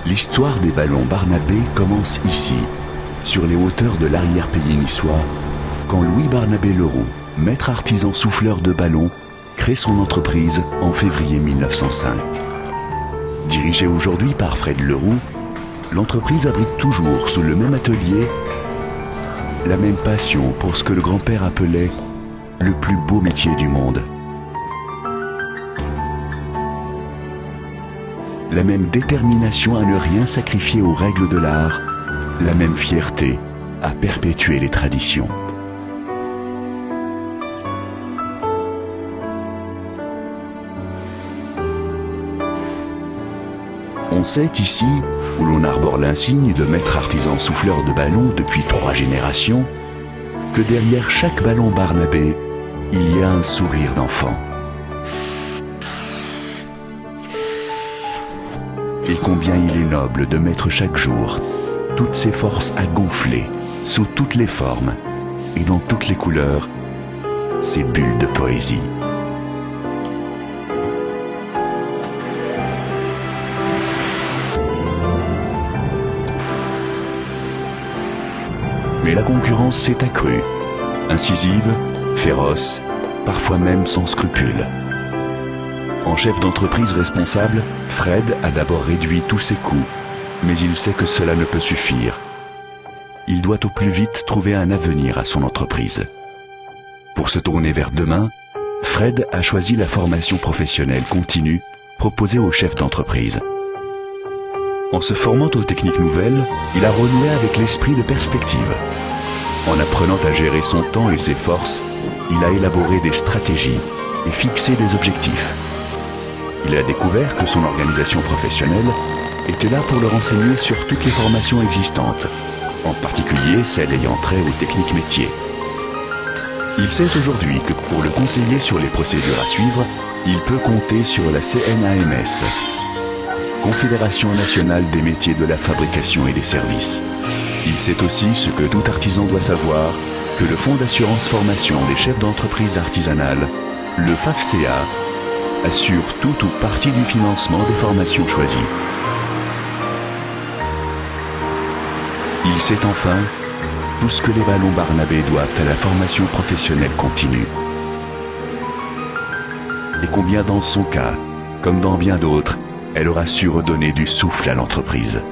L'histoire des ballons Barnabé commence ici, sur les hauteurs de l'arrière-pays niçois, quand Louis Barnabé Leroux, maître artisan souffleur de ballons, crée son entreprise en février 1905. Dirigée aujourd'hui par Fred Leroux, l'entreprise abrite toujours sous le même atelier la même passion pour ce que le grand-père appelait le plus beau métier du monde. La même détermination à ne rien sacrifier aux règles de l'art, la même fierté à perpétuer les traditions. On sait ici, où l'on arbore l'insigne de maître artisan souffleur de ballons depuis 3 générations, que derrière chaque ballon Barnabé, il y a un sourire d'enfant. Et combien il est noble de mettre chaque jour toutes ses forces à gonfler, sous toutes les formes et dans toutes les couleurs, ces bulles de poésie. Mais la concurrence s'est accrue, incisive, féroce, parfois même sans scrupules. En chef d'entreprise responsable, Fred a d'abord réduit tous ses coûts, mais il sait que cela ne peut suffire. Il doit au plus vite trouver un avenir à son entreprise. Pour se tourner vers demain, Fred a choisi la formation professionnelle continue proposée aux chefs d'entreprise. En se formant aux techniques nouvelles, il a renoué avec l'esprit de perspective. En apprenant à gérer son temps et ses forces, il a élaboré des stratégies et fixé des objectifs. Il a découvert que son organisation professionnelle était là pour le renseigner sur toutes les formations existantes, en particulier celles ayant trait aux techniques métiers. Il sait aujourd'hui que pour le conseiller sur les procédures à suivre, il peut compter sur la CNAMS, Confédération nationale des métiers de la fabrication et des services. Il sait aussi ce que tout artisan doit savoir, que le Fonds d'assurance formation des chefs d'entreprise artisanale, le FAFCA, assure tout ou partie du financement des formations choisies. Il sait enfin tout ce que les ballons Barnabé doivent à la formation professionnelle continue. Et combien dans son cas, comme dans bien d'autres, elle aura su redonner du souffle à l'entreprise.